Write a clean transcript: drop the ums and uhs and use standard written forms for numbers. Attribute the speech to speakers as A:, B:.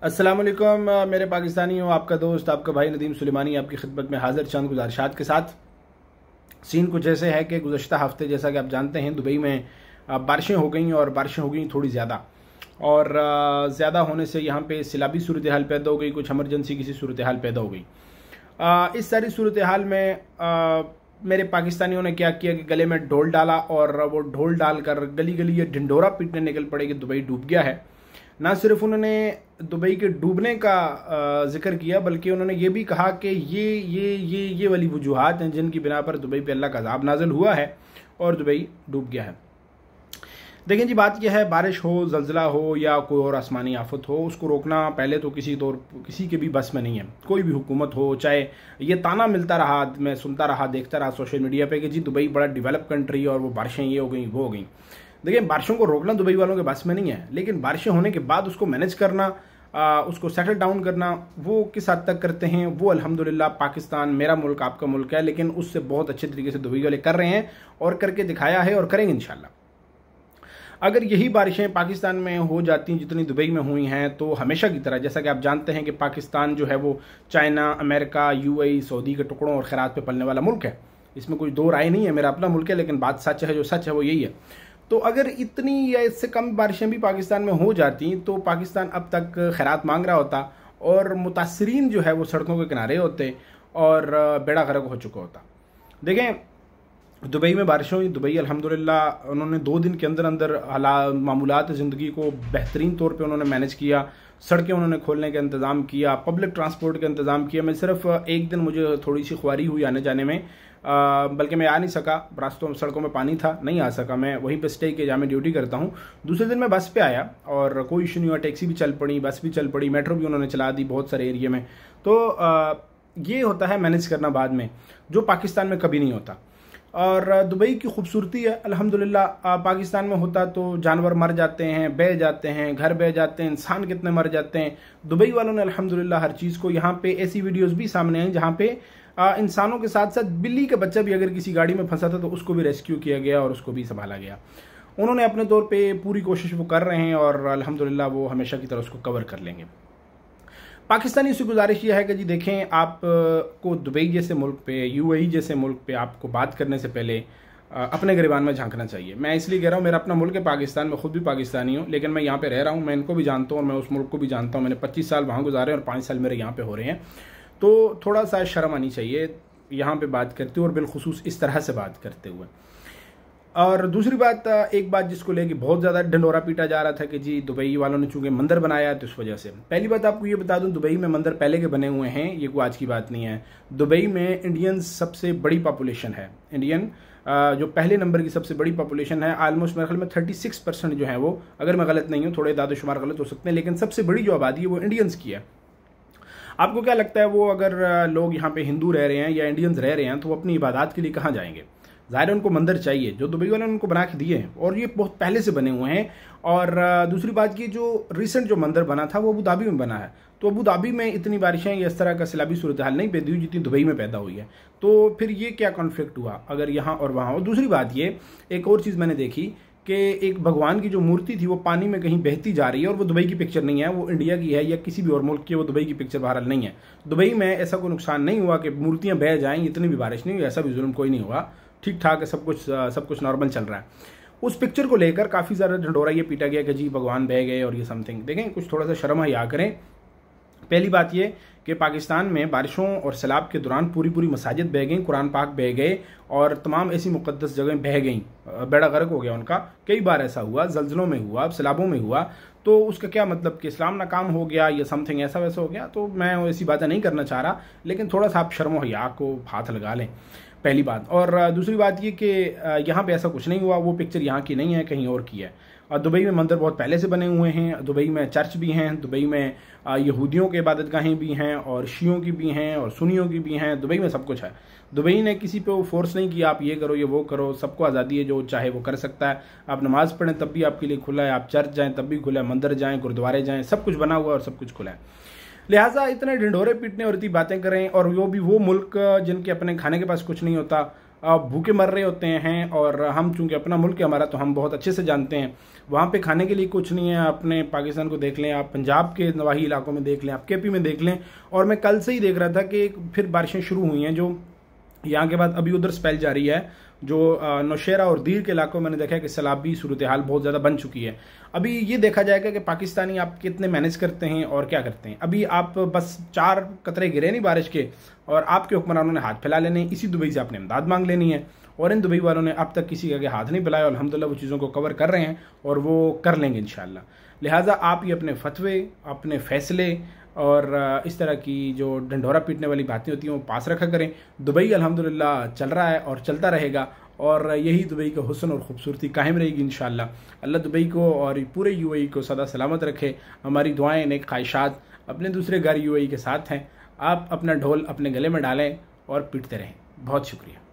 A: अस्सलाम वालेकुम मेरे पाकिस्तानियों, आपका दोस्त आपका भाई नदीम सुलेमानी आपकी खिदमत में हाजिर चंद गुजारिशात के साथ। सीन कुछ ऐसे है कि गुज़श्ता हफ्ते जैसा कि आप जानते हैं दुबई में बारिशें हो गई और बारिशें हो गई थोड़ी ज़्यादा, और ज़्यादा होने से यहाँ पे सैलाबी सूरत हाल पैदा हो गई, कुछ एमरजेंसी किसी सूरत हाल पैदा हो गई। इस सारी सूरत हाल में मेरे पाकिस्तानियों ने क्या किया कि गले में ढोल डाला, और वो ढोल डालकर गली गली ये ढिंडोरा पीटने निकल पड़े कि दुबई डूब गया है। ना सिर्फ उन्होंने दुबई के डूबने का जिक्र किया, बल्कि उन्होंने ये भी कहा कि ये वाली वजूहात हैं जिनकी बिना पर दुबई पे अल्लाह का अज़ाब नाजिल हुआ है और दुबई डूब गया है। देखें जी, बात यह है, बारिश हो, जल्जला हो या कोई और आसमानी आफत हो, उसको रोकना पहले तो किसी के भी बस में नहीं है। कोई भी हुकूमत हो, चाहे ये ताना मिलता रहा, मैं सुनता रहा, देखता रहा सोशल मीडिया पे कि जी दुबई बड़ा डेवलप कंट्री और वो बारिशें ये हो गई वो हो गई। देखिए, बारिशों को रोकना दुबई वालों के बस में नहीं है, लेकिन बारिशें होने के बाद उसको मैनेज करना, उसको सेटल डाउन करना, वो किस हद तक करते हैं वो अल्हम्दुलिल्लाह पाकिस्तान, मेरा मुल्क, आपका मुल्क है, लेकिन उससे बहुत अच्छे तरीके से दुबई वाले कर रहे हैं और करके दिखाया है और करेंगे इंशाल्लाह। अगर यही बारिशें पाकिस्तान में हो जाती जितनी दुबई में हुई हैं तो हमेशा की तरह, जैसा कि आप जानते हैं कि पाकिस्तान जो है वो चाइना, अमेरिका, यूएई, सऊदी के टुकड़ों और खैरात पे पलने वाला मुल्क है। इसमें कोई दो राय नहीं है, मेरा अपना मुल्क है, लेकिन बात सच है, जो सच है वो यही है। तो अगर इतनी या इससे कम बारिशें भी पाकिस्तान में हो जाती तो पाकिस्तान अब तक खैरात मांग रहा होता और मुतासरीन जो है वो सड़कों के किनारे होते और बेड़ा गर्क हो चुका होता। देखें, दुबई में बारिशें हुई, दुबई अल्हम्दुलिल्लाह उन्होंने 2 दिन के अंदर अंदर मामूलात ज़िंदगी को बेहतरीन तौर पे उन्होंने मैनेज किया। सड़कें उन्होंने खोलने का इंतज़ाम किया, पब्लिक ट्रांसपोर्ट का इंतज़ाम किया। मैं सिर्फ एक दिन मुझे थोड़ी सी ख्वारी हुई आने जाने में, बल्कि मैं आ नहीं सका, रास्तों सड़कों में पानी था, नहीं आ सका। मैं वहीं पे स्टे किया जहाँ मैं ड्यूटी करता हूँ। दूसरे दिन मैं बस पे आया और कोई इशू नहीं हुआ, टैक्सी भी चल पड़ी, बस भी चल पड़ी, मेट्रो भी उन्होंने चला दी बहुत सारे एरिया में। तो ये होता है मैनेज करना बाद में, जो पाकिस्तान में कभी नहीं होता। और दुबई की खूबसूरती है अल्हम्दुलिल्लाह। पाकिस्तान में होता तो जानवर मर जाते हैं, बह जाते हैं, घर बह जाते हैं, इंसान कितने मर जाते हैं। दुबई वालों ने अल्हम्दुलिल्लाह हर चीज़ को, यहाँ पे ऐसी वीडियोस भी सामने हैं जहाँ पे इंसानों के साथ साथ बिल्ली का बच्चा भी अगर किसी गाड़ी में फंसा था तो उसको भी रेस्क्यू किया गया और उसको भी संभाला गया। उन्होंने अपने तौर पे पूरी कोशिश वो कर रहे हैं और अल्हम्दुलिल्लाह वो हमेशा की तरह उसको कवर कर लेंगे। पाकिस्तानी से गुजारिश यह है कि जी देखें, आप को दुबई जैसे मुल्क पे, यूएई जैसे मुल्क पे आपको बात करने से पहले अपने गिरबान में झांकना चाहिए। मैं इसलिए कह रहा हूँ, मेरा अपना मुल्क है पाकिस्तान, मैं खुद भी पाकिस्तानी हूँ, लेकिन मैं यहाँ पे रह रहा हूँ, मैं इनको भी जानता हूँ और मैं उस मुल्क को भी जानता हूँ। मैंने 25 साल वहाँ गुजारे और 5 साल मेरे यहाँ पे हो रहे हैं। तो थोड़ा सा शर्म आनी चाहिए यहाँ पे बात करते हुए, और बिलखुसूस इस तरह से बात करते हुए। और दूसरी बात, एक बात जिसको लेके बहुत ज़्यादा ढंडोरा पीटा जा रहा था कि जी दुबई वालों ने चूंकि मंदिर बनाया तो इस वजह से। पहली बात आपको ये बता दूं, दुबई में मंदिर पहले के बने हुए हैं, ये कोई आज की बात नहीं है। दुबई में इंडियन सबसे बड़ी पॉपुलेशन है, इंडियन जो पहले नंबर की सबसे बड़ी पॉपुलेशन है। ऑलमोस्ट मेरे ख्याल में 36% जो है वो, अगर मैं गलत नहीं हूँ, थोड़े दादोशुमार गलत हो सकते हैं, लेकिन सबसे बड़ी जो आबादी है वो इंडियंस की है। आपको क्या लगता है, वो अगर लोग यहाँ पे हिंदू रह रहे हैं या इंडियंस रह रहे हैं तो वो अपनी इबादत के लिए कहाँ जाएंगे? ज़ाहिर है उनको मंदिर चाहिए, जो दुबई वाले ने उनको बना के दिए हैं और ये बहुत पहले से बने हुए हैं। और दूसरी बात की, जो रिसेंट जो मंदिर बना था वो अबू धाबी में बना है, तो अबू धाबी में इतनी बारिशें या इस तरह का सैलाबी सूरत हाल नहीं पैदा हुई जितनी दुबई में पैदा हुई है। तो फिर ये क्या कॉन्फ्लिक्ट हुआ अगर यहाँ और वहाँ? और दूसरी बात ये, एक और चीज़ मैंने देखी कि एक भगवान की जो मूर्ति थी वो पानी में कहीं बहती जा रही है, और वो दुबई की पिक्चर नहीं है, वो इंडिया की है या किसी भी और मुल्क की, वो दुबई की पिक्चर बहरहाल नहीं है। दुबई में ऐसा कोई नुकसान नहीं हुआ कि मूर्तियाँ बह जाएँ, इतनी भी बारिश नहीं हुई, ऐसा भी जुल्म कोई नहीं हुआ, ठीक ठाक है, सब कुछ नॉर्मल चल रहा है। उस पिक्चर को लेकर काफ़ी ज़्यादा ढंडोरा ये पीटा गया कि जी भगवान बह गए और ये समथिंग। देखें, कुछ थोड़ा सा शर्म हया करें। पहली बात ये कि पाकिस्तान में बारिशों और सैलाब के दौरान पूरी मसाजिद बह गई, कुरान पाक बह गए और तमाम ऐसी मुक़द्दस जगह बह गई, बेड़ा गर्क हो गया उनका। कई बार ऐसा हुआ, जल्जलों में हुआ, सैलाबों में हुआ। तो उसका क्या मतलब कि इस्लाम नाकाम हो गया या समथिंग ऐसा वैसा हो गया? तो मैं ऐसी बातें नहीं करना चाह रहा, लेकिन थोड़ा सा आप शर्म व हया को हाथ लगा लें, पहली बात। और दूसरी बात ये कि यहाँ पे ऐसा कुछ नहीं हुआ, वो पिक्चर यहाँ की नहीं है, कहीं और की है। और दुबई में मंदिर बहुत पहले से बने हुए हैं, दुबई में चर्च भी हैं, दुबई में यहूदियों के इबादतगाहें भी हैं और शियों की भी हैं और सुन्नियों की भी हैं। दुबई में सब कुछ है। दुबई ने किसी पे वो फोर्स नहीं किया आप ये करो ये वो करो, सबको आज़ादी है, जो चाहे वो कर सकता है। आप नमाज़ पढ़ें तब भी आपके लिए खुला है, आप चर्च जाएँ तब भी खुला है, मंदिर जाएँ, गुरुद्वारे जाएँ, सब कुछ बना हुआ है और सब कुछ खुला है। लिहाजा इतने ढिंढोरे पीटने और इतनी बातें करें, और वो भी वो मुल्क जिनके अपने खाने के पास कुछ नहीं होता, भूखे मर रहे होते हैं। और हम चूंकि अपना मुल्क है हमारा, तो हम बहुत अच्छे से जानते हैं वहाँ पे खाने के लिए कुछ नहीं है। अपने पाकिस्तान को देख लें, आप पंजाब के नवाही इलाकों में देख लें, आप केपी में देख लें। और मैं कल से ही देख रहा था कि फिर बारिशें शुरू हुई हैं, जो यहाँ के बाद अभी उधर स्पेल जारी है। जो नौशेरा और दीर के इलाकों में मैंने देखा है कि सैलाबी सूरत हाल बहुत ज़्यादा बन चुकी है। अभी ये देखा जाएगा कि पाकिस्तानी आप कितने मैनेज करते हैं और क्या करते हैं। अभी आप बस 4 कतरे गिरे नहीं बारिश के, और आपके हुक्मरानों ने हाथ फैला लेने, इसी दुबई से आपने इमदाद मांग लेनी है। और इन दुबई वालों ने अब तक किसी के हाथ नहीं फैलाया, और अल्हम्दुलिल्लाह वो चीज़ों को कवर कर रहे हैं और वो कर लेंगे इंशाअल्लाह। लिहाजा आप ये अपने फतवे, अपने फैसले और इस तरह की जो ढंढोरा पीटने वाली बातें होती हैं वो पास रखा करें। दुबई अल्हम्दुलिल्लाह चल रहा है और चलता रहेगा, और यही दुबई का हुस्न और ख़ूबसूरती कायम रहेगी इंशाअल्लाह। अल्लाह दुबई को और पूरे यूएई को सदा सलामत रखे। हमारी दुआएं, नेक ख्वाहिशात अपने दूसरे घर यूएई के साथ हैं। आप अपना ढोल अपने गले में डालें और पीटते रहें। बहुत शुक्रिया।